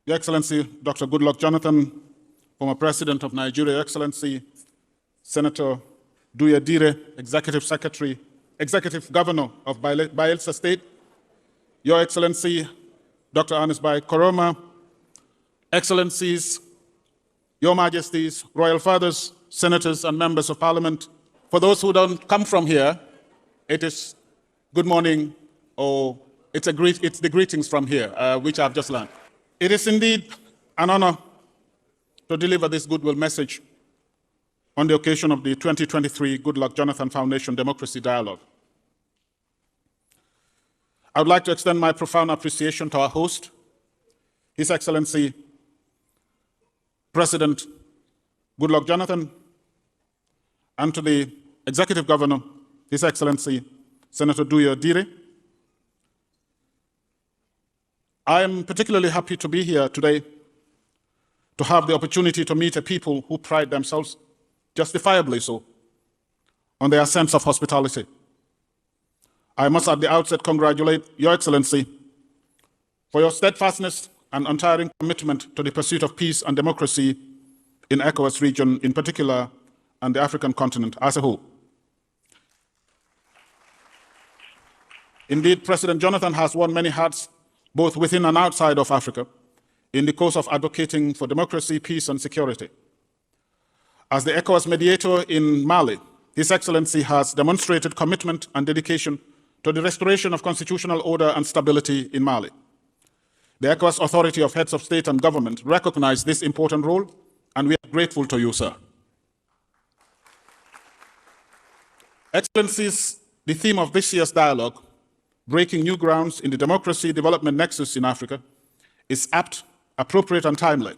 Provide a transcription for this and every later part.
Your Excellency, Dr. Goodluck Jonathan, former President of Nigeria, Your Excellency, Senator Duya Dire, Executive Governor of Bayelsa State, Your Excellency, Dr. Ernest Bai Koroma, Excellencies, Your Majesties, Royal Fathers, Senators, and Members of Parliament. For those who don't come from here, it is good morning, or it's the greetings from here, which I've just learned. It is indeed an honor to deliver this goodwill message on the occasion of the 2023 Goodluck Jonathan Foundation Democracy Dialogue. I would like to extend my profound appreciation to our host, His Excellency, President Goodluck Jonathan, and to the Executive Governor, His Excellency, Senator Duya Dire. I am particularly happy to be here today to have the opportunity to meet a people who pride themselves, justifiably so, on their sense of hospitality. I must at the outset congratulate Your Excellency for your steadfastness and untiring commitment to the pursuit of peace and democracy in ECOWAS region in particular and the African continent as a whole. Indeed, President Jonathan has worn many hats both within and outside of Africa in the course of advocating for democracy, peace, and security. As the ECOWAS mediator in Mali, His Excellency has demonstrated commitment and dedication to the restoration of constitutional order and stability in Mali. The ECOWAS Authority of Heads of State and Government recognize this important role, and we are grateful to you, sir. Excellencies, the theme of this year's dialogue, Breaking New Grounds in the Democracy Development Nexus in Africa, is apt, appropriate, and timely,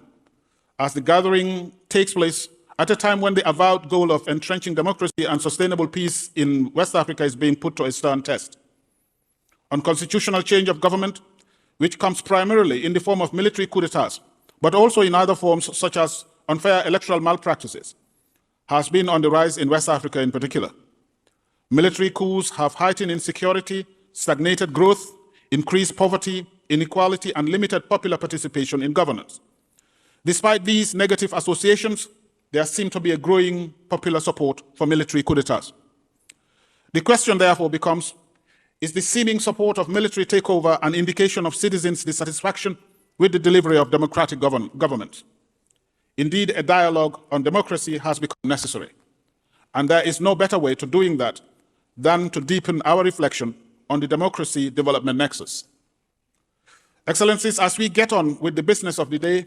as the gathering takes place at a time when the avowed goal of entrenching democracy and sustainable peace in West Africa is being put to a stern test. On constitutional change of government, which comes primarily in the form of military coup d'etats, but also in other forms such as unfair electoral malpractices, has been on the rise in West Africa in particular. Military coups have heightened insecurity, stagnated growth, increased poverty, inequality, and limited popular participation in governance. Despite these negative associations, there seems to be a growing popular support for military coup d'etats. The question therefore becomes, is the seeming support of military takeover an indication of citizens' dissatisfaction with the delivery of democratic government? Indeed, a dialogue on democracy has become necessary, and there is no better way to doing that than to deepen our reflection on the democracy development nexus. Excellencies, as we get on with the business of the day,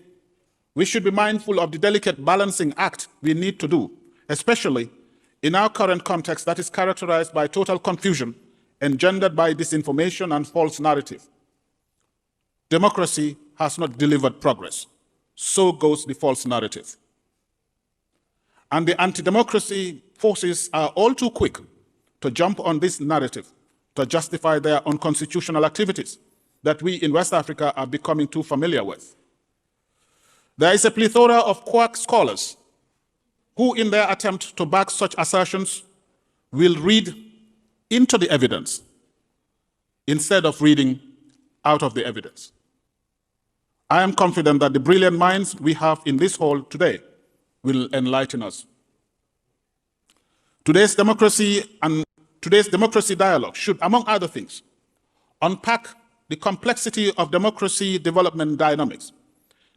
we should be mindful of the delicate balancing act we need to do, especially in our current context that is characterized by total confusion engendered by disinformation and false narrative. Democracy has not delivered progress. So goes the false narrative. And the anti-democracy forces are all too quick to jump on this narrative to justify their unconstitutional activities that we in West Africa are becoming too familiar with. There is a plethora of quack scholars who, in their attempt to back such assertions, will read into the evidence instead of reading out of the evidence. I am confident that the brilliant minds we have in this hall today will enlighten us. Today's democracy dialogue should, among other things, unpack the complexity of democracy development dynamics,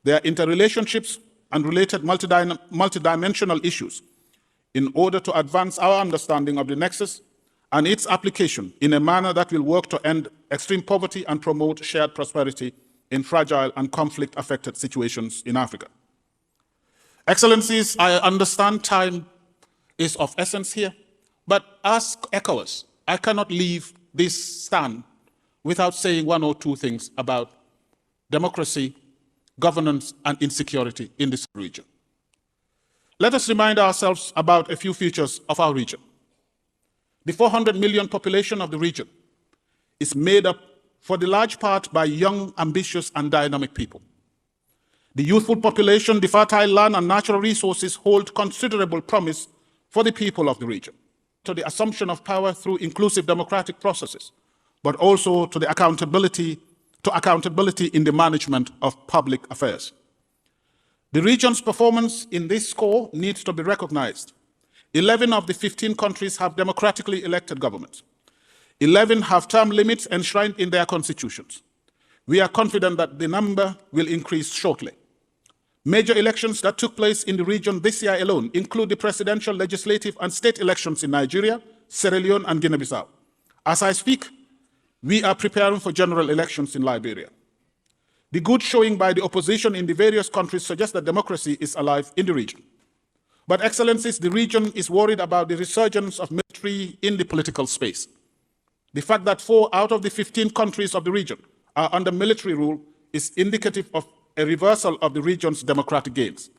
their interrelationships and related multidimensional issues, in order to advance our understanding of the nexus and its application in a manner that will work to end extreme poverty and promote shared prosperity in fragile and conflict-affected situations in Africa. Excellencies, I understand time is of essence here, but as ECOWAS, I cannot leave this stand without saying one or two things about democracy, governance, and insecurity in this region. Let us remind ourselves about a few features of our region. The 400 million population of the region is made up for the large part by young, ambitious, and dynamic people. The youthful population, the fertile land, and natural resources hold considerable promise for the people of the region, to the assumption of power through inclusive democratic processes, but also to the accountability to accountability in the management of public affairs. The region's performance in this score needs to be recognized. 11 of the 15 countries have democratically elected governments. 11 have term limits enshrined in their constitutions. We are confident that the number will increase shortly. Major elections that took place in the region this year alone include the presidential, legislative, and state elections in Nigeria, Sierra Leone, and Guinea-Bissau. As I speak, we are preparing for general elections in Liberia. The good showing by the opposition in the various countries suggests that democracy is alive in the region. But, Excellencies, the region is worried about the resurgence of military in the political space. The fact that 4 out of the 15 countries of the region are under military rule is indicative of a reversal of the region's democratic gains.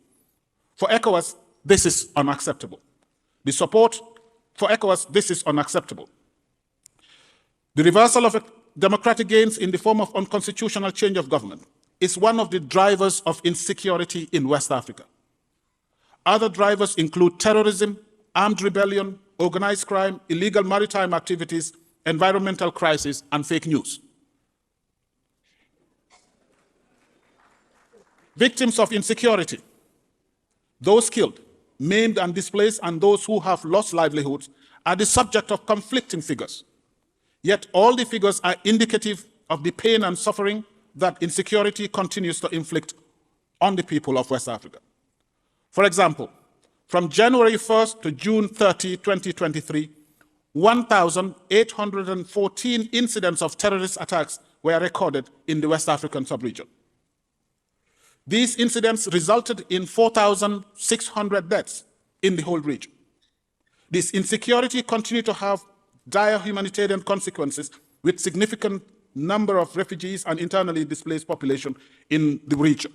For ECOWAS, this is unacceptable. The support for ECOWAS, this is unacceptable. The reversal of democratic gains in the form of unconstitutional change of government is one of the drivers of insecurity in West Africa. Other drivers include terrorism, armed rebellion, organized crime, illegal maritime activities, environmental crisis, and fake news. Victims of insecurity, those killed, maimed, and displaced, and those who have lost livelihoods are the subject of conflicting figures. Yet all the figures are indicative of the pain and suffering that insecurity continues to inflict on the people of West Africa. For example, from January 1st to June 30, 2023, 1,814 incidents of terrorist attacks were recorded in the West African sub-region. These incidents resulted in 4,600 deaths in the whole region. This insecurity continued to have dire humanitarian consequences with significant number of refugees and internally displaced population in the region.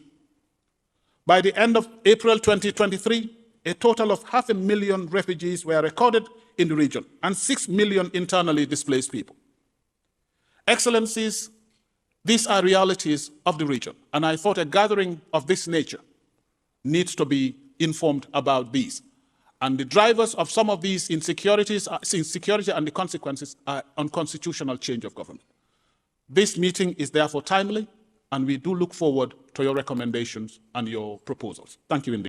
By the end of April 2023, a total of 500,000 refugees were recorded in the region and 6 million internally displaced people. Excellencies, these are realities of the region, and I thought a gathering of this nature needs to be informed about these. And the drivers of some of these insecurity and the consequences are unconstitutional change of government. This meeting is therefore timely, and we do look forward to your recommendations and your proposals. Thank you indeed.